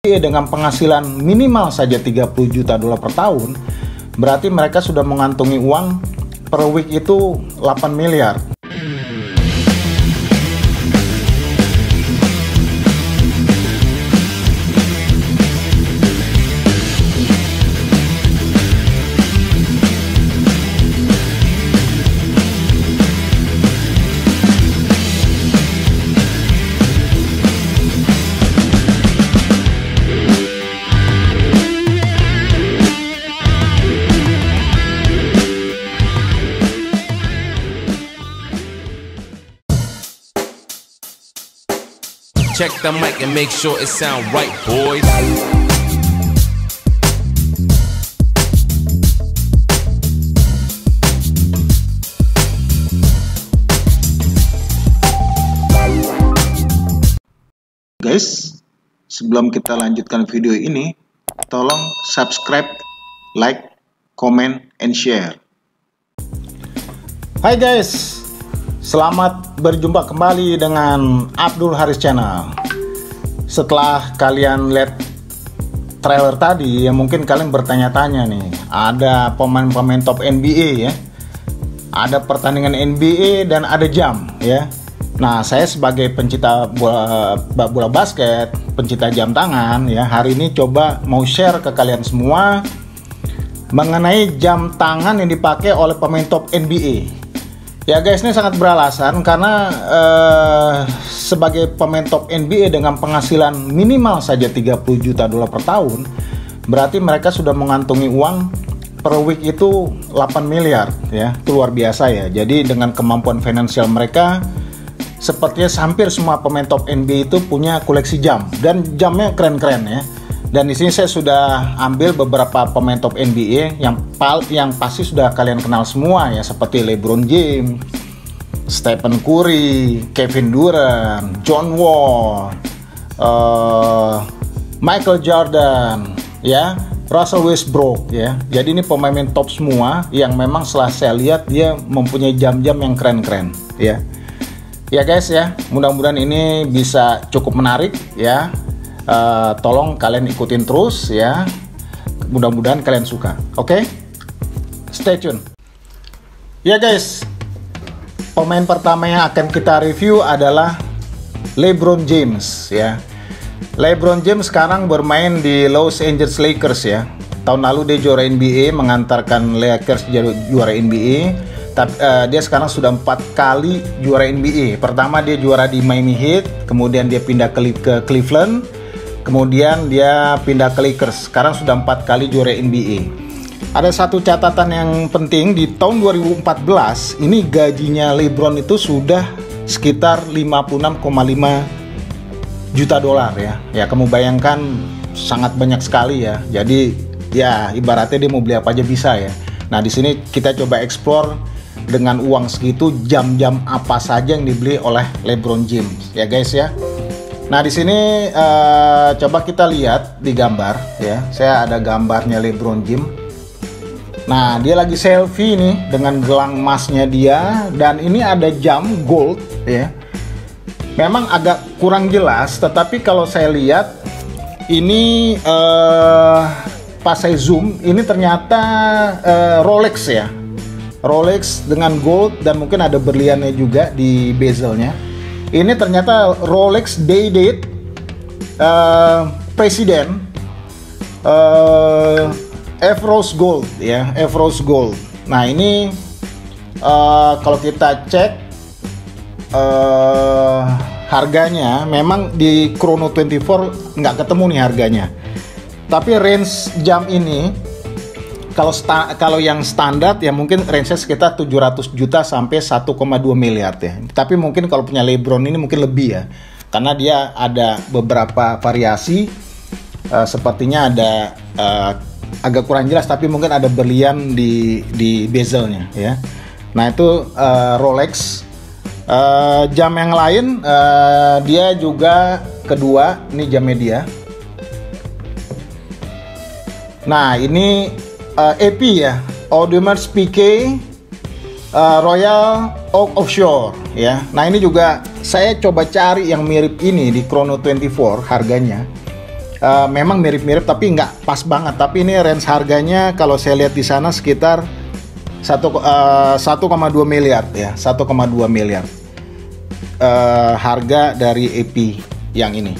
dengan penghasilan minimal saja 30 juta dolar per tahun, berarti mereka sudah mengantongi uang per week itu 8 miliar. Check the mic and make sure it sound right, boys. Guys, sebelum kita lanjutkan video ini, tolong subscribe, like, comment, and share. Hai guys, selamat berjumpa kembali dengan Abdul Haris Channel. Setelah kalian lihat trailer tadi, ya mungkin kalian bertanya-tanya nih, ada pemain-pemain top NBA ya, ada pertandingan NBA dan ada jam ya. Nah, saya sebagai pencinta bola basket, pencinta jam tangan ya, hari ini coba mau share ke kalian semua mengenai jam tangan yang dipakai oleh pemain top NBA. Ya guys, ini sangat beralasan karena sebagai pemain top NBA dengan penghasilan minimal saja 30 juta dolar per tahun, berarti mereka sudah mengantongi uang per week itu 8 miliar ya. Itu luar biasa ya. Jadi dengan kemampuan finansial mereka, sepertinya hampir semua pemain top NBA itu punya koleksi jam, dan jamnya keren-keren ya. Dan di sini saya sudah ambil beberapa pemain top NBA yang pasti sudah kalian kenal semua ya, seperti LeBron James, Stephen Curry, Kevin Durant, John Wall, Michael Jordan, ya, Russell Westbrook ya. Jadi ini pemain top semua yang memang setelah saya lihat dia mempunyai jam-jam yang keren-keren ya. Ya guys ya, mudah-mudahan ini bisa cukup menarik ya. Tolong kalian ikutin terus ya, mudah-mudahan kalian suka. Oke? Stay tune. Ya guys, pemain pertama yang akan kita review adalah LeBron James ya. LeBron James sekarang bermain di Los Angeles Lakers ya. Tahun lalu dia juara NBA, mengantarkan Lakers juara NBA. Tapi dia sekarang sudah 4 kali juara NBA. Pertama dia juara di Miami Heat, kemudian dia pindah ke Cleveland, kemudian dia pindah ke Lakers. Sekarang sudah 4 kali juara NBA. Ada satu catatan yang penting, di tahun 2014 ini gajinya LeBron itu sudah sekitar 56,5 juta dolar ya. Ya kamu bayangkan, sangat banyak sekali ya. Jadi ya ibaratnya dia mau beli apa aja bisa ya. Nah di sini kita coba explore dengan uang segitu jam-jam apa saja yang dibeli oleh LeBron James ya guys ya. Nah di sini coba kita lihat di gambar ya. Saya ada gambarnya LeBron James. Nah dia lagi selfie nih dengan gelang emasnya dia, dan ini ada jam gold ya. Memang agak kurang jelas, tetapi kalau saya lihat ini pas saya zoom, ini ternyata Rolex ya. Rolex dengan gold, dan mungkin ada berliannya juga di bezelnya. Ini ternyata Rolex Day Date Presiden F Rose Gold ya, F Rose Gold. Nah ini kalau kita cek harganya, memang di Chrono 24 nggak ketemu nih harganya. Tapi range jam ini kalau yang standar ya mungkin range-nya sekitar 700 juta sampai 1,2 miliar ya. Tapi mungkin kalau punya LeBron ini mungkin lebih ya. Karena dia ada beberapa variasi, sepertinya ada agak kurang jelas, tapi mungkin ada berlian di bezelnya ya. Nah itu Rolex. Jam yang lain dia juga kedua, ini jamnya dia. Nah ini AP ya, Audemars Piguet Royal Oak Offshore ya. Nah ini juga saya coba cari yang mirip ini di Chrono 24 harganya. Memang mirip-mirip tapi nggak pas banget. Tapi ini range harganya kalau saya lihat di sana sekitar 1,2 miliar ya, 1,2 miliar harga dari EP yang ini.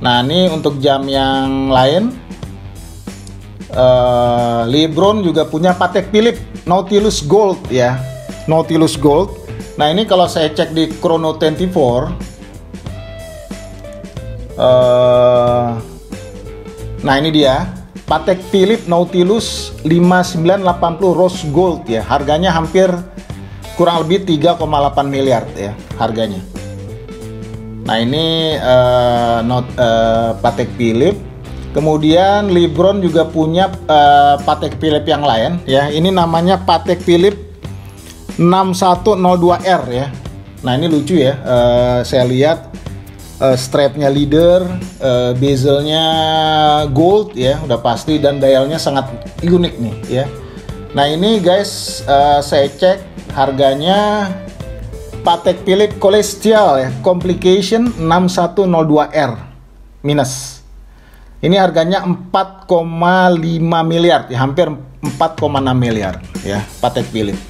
Nah ini untuk jam yang lain, LeBron juga punya Patek Philippe Nautilus Gold ya, Nautilus Gold. Nah ini kalau saya cek di Chrono 24, nah ini dia Patek Philippe Nautilus 5980 Rose Gold ya, harganya hampir kurang lebih 3,8 miliar ya harganya. Nah ini Patek Philippe. Kemudian LeBron juga punya Patek Philippe yang lain ya. Ini namanya Patek Philippe 6102R ya. Nah ini lucu ya, saya lihat strapnya leader, bezelnya gold ya, udah pasti, dan dialnya sangat unik nih ya. Nah ini guys, saya cek harganya Patek Philippe Celestial ya, Complication 6102R minus. Ini harganya 4,5 miliar ya, hampir 4,6 miliar ya, Patek Philippe.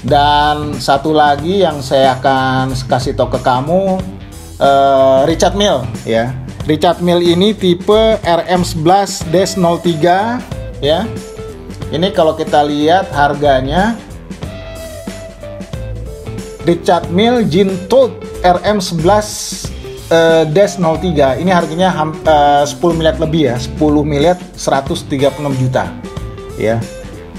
Dan satu lagi yang saya akan kasih tahu ke kamu, Richard Mille ya. Richard Mille ini tipe RM11-03 ya. Ini kalau kita lihat harganya, Richard Mille Jean Todt RM11-03 ini harganya 10 miliar lebih ya, 10 miliar 136 juta ya.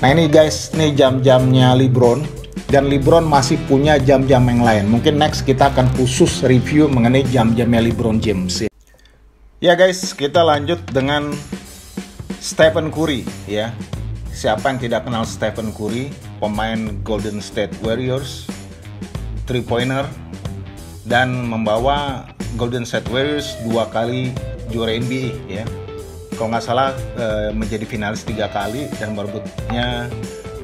Nah ini guys, nih jam-jamnya LeBron. Dan LeBron masih punya jam-jam yang lain. Mungkin next kita akan khusus review mengenai jam-jamnya LeBron James. Ya guys, kita lanjut dengan Stephen Curry ya. Siapa yang tidak kenal Stephen Curry, pemain Golden State Warriors, 3-pointer, dan membawa Golden State Warriors 2 kali juara NBA ya. Kalau nggak salah menjadi finalis 3 kali dan merebutnya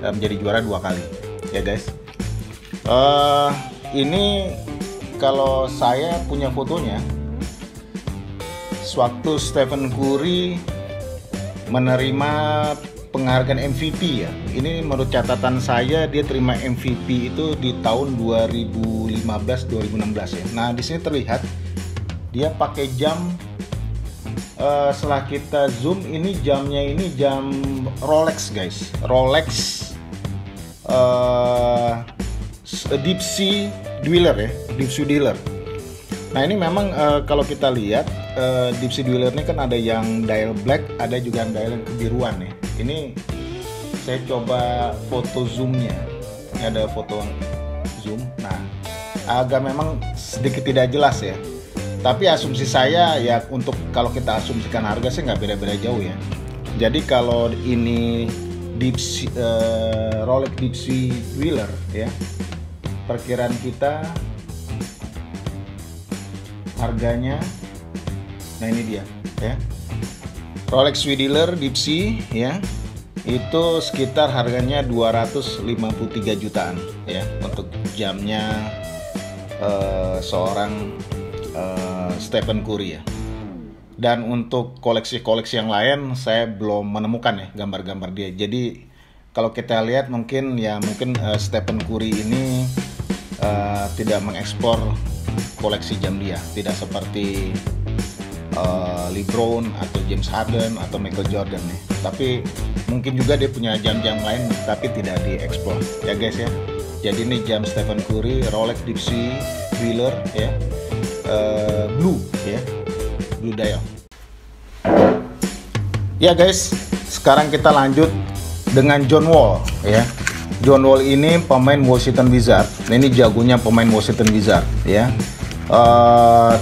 menjadi juara 2 kali ya guys. Ini kalau saya punya fotonya sewaktu Stephen Curry menerima penghargaan MVP ya. Ini menurut catatan saya dia terima MVP itu di tahun 2015-2016 ya. Nah di sini terlihat dia pakai jam, setelah kita zoom ini jamnya, ini jam Rolex guys, Rolex Deep Sea Dweller ya, Deep Sea Dweller. Nah ini memang kalau kita lihat Deep Sea Dweller ini kan ada yang dial black, ada juga yang dial yang kebiruan ya. Ini saya coba foto zoomnya, ini ada foto zoom. Nah agak memang sedikit tidak jelas ya, tapi asumsi saya ya, untuk kalau kita asumsikan harga sih nggak beda-beda jauh ya. Jadi kalau ini Rolex Deep Sea Dweller ya, perkiraan kita harganya, nah ini dia ya, Rolex Dweller Deep Sea ya, itu sekitar harganya 253 jutaan ya untuk jamnya seorang Stephen Curry ya. Dan untuk koleksi-koleksi yang lain saya belum menemukan ya gambar-gambar dia. Jadi kalau kita lihat mungkin Stephen Curry ini tidak mengekspor koleksi jam dia, tidak seperti LeBron atau James Harden atau Michael Jordan nih. Tapi mungkin juga dia punya jam-jam lain tapi tidak diekspor ya guys ya. Jadi ini jam Stephen Curry Rolex Deep Sea Dweller ya, blue ya, blue dial. Ya guys, sekarang kita lanjut dengan John Wall ya. John Wall ini pemain Washington Wizards. Nah, ini jagonya pemain Washington Wizards ya.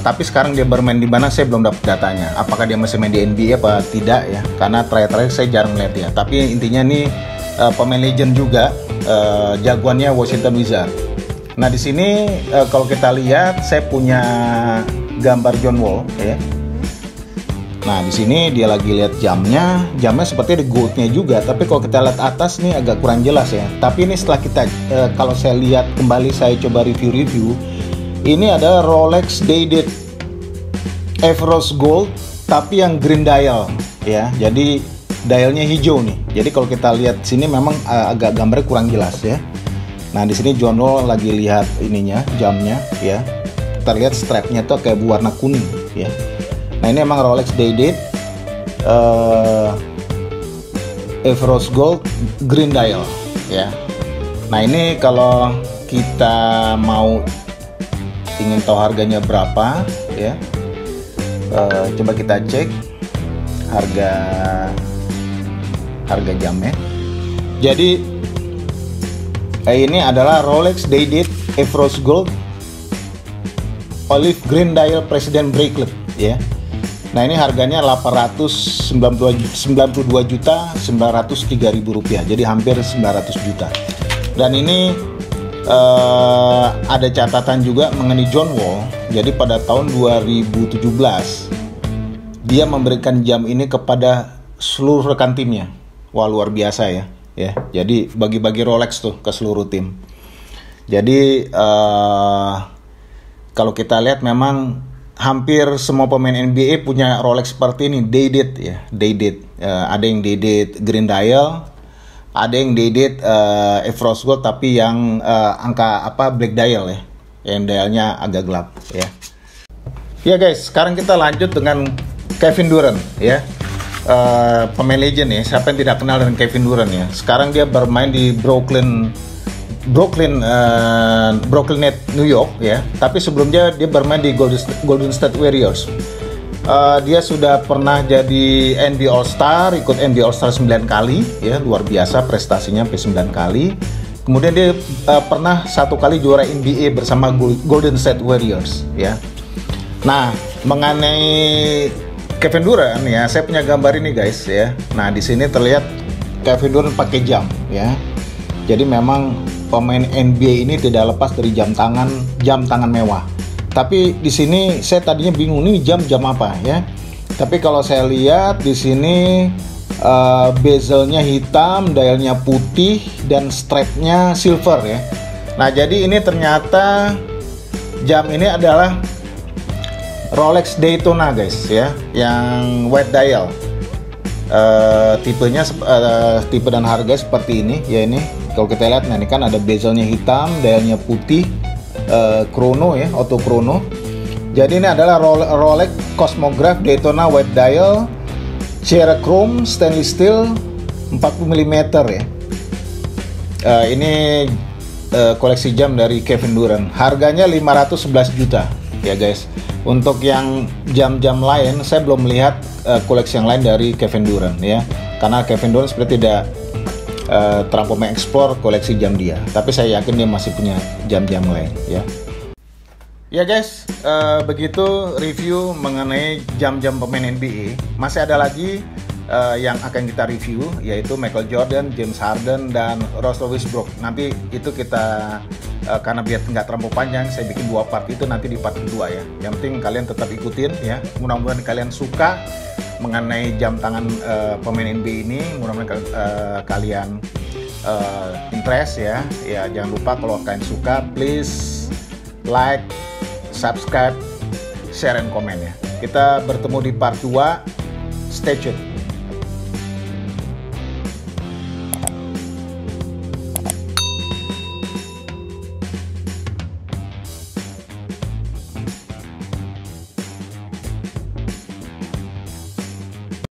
Tapi sekarang dia bermain di mana saya belum dapat datanya. Apakah dia masih main di NBA apa tidak ya? Karena terakhir saya jarang lihat dia. Tapi intinya nih pemain legend juga, jagoannya Washington Wizards. Nah di sini kalau kita lihat saya punya gambar John Wall ya. Nah di sini dia lagi lihat jamnya seperti ada goldnya juga, tapi kalau kita lihat atas nih agak kurang jelas ya. Tapi ini setelah kita kalau saya lihat kembali, saya coba review, ini ada Rolex Dated Everose Gold tapi yang green dial ya. Jadi dialnya hijau nih. Jadi kalau kita lihat sini memang agak gambarnya kurang jelas ya. Nah di sini John Wall lagi lihat ininya, jamnya ya. Kita lihat strapnya tuh kayak berwarna kuning ya. Nah ini emang Rolex Day-Date Everose Gold Green Dial ya. Nah ini kalau kita mau ingin tahu harganya berapa ya, coba kita cek harga jamnya. Jadi ini adalah Rolex Day-Date Everose Gold Olive Green Dial President Bracelet ya. Nah ini harganya 892.903.000 rupiah, jadi hampir 900 juta. Dan ini ada catatan juga mengenai John Wall. Jadi pada tahun 2017 dia memberikan jam ini kepada seluruh rekan timnya. Wah luar biasa ya. Jadi bagi-bagi Rolex tuh ke seluruh tim. Jadi kalau kita lihat memang hampir semua pemain NBA punya Rolex seperti ini, Day-Date ya, Day-Date. Ada yang Day-Date Green Dial, ada yang Day-Date Everose Gold tapi yang angka Black Dial ya, yang dialnya agak gelap ya. Ya guys, sekarang kita lanjut dengan Kevin Durant ya, pemain legend ya. Siapa yang tidak kenal dengan Kevin Durant ya? Sekarang dia bermain di Brooklyn Net New York ya. Tapi sebelumnya dia bermain di Golden State Warriors. Dia sudah pernah jadi NBA All Star, ikut NBA All Star 9 kali ya, luar biasa prestasinya sampai 9 kali. Kemudian dia pernah 1 kali juara NBA bersama Golden State Warriors ya. Nah, mengenai Kevin Durant ya, saya punya gambar ini guys ya. Nah, di sini terlihat Kevin Durant pakai jam ya. Jadi memang pemain NBA ini tidak lepas dari jam tangan mewah. Tapi di sini saya tadinya bingung nih jam apa ya. Tapi kalau saya lihat di sini bezelnya hitam, dialnya putih dan strapnya silver ya. Nah jadi ini ternyata jam ini adalah Rolex Daytona guys ya, yang white dial. Tipenya tipe dan harga seperti ini ya. Ini kalau kita lihat, nah ini kan ada bezelnya hitam, dialnya putih, chrono ya, auto chrono. Jadi ini adalah Rolex Cosmograph Daytona white dial, Chrome stainless steel 40 mm ya. Ini koleksi jam dari Kevin Durant. Harganya 511 juta ya guys. Untuk yang jam-jam lain saya belum melihat koleksi yang lain dari Kevin Durant ya. Karena Kevin Durant seperti tidak terlampau mengeksplor koleksi jam dia. Tapi saya yakin dia masih punya jam-jam lain ya. Ya guys, begitu review mengenai jam-jam pemain NBA. Masih ada lagi yang akan kita review, yaitu Michael Jordan, James Harden, dan Russell Westbrook. Nanti itu kita karena biar nggak terlalu panjang, saya bikin 2 part itu nanti di part kedua ya. Yang penting kalian tetap ikutin ya. Mudah-mudahan kalian suka mengenai jam tangan pemain NBA ini. Mudah-mudahan kalian interest ya. Ya jangan lupa kalau kalian suka, please like, subscribe, share, and komen ya. Kita bertemu di part 2. Stay tuned.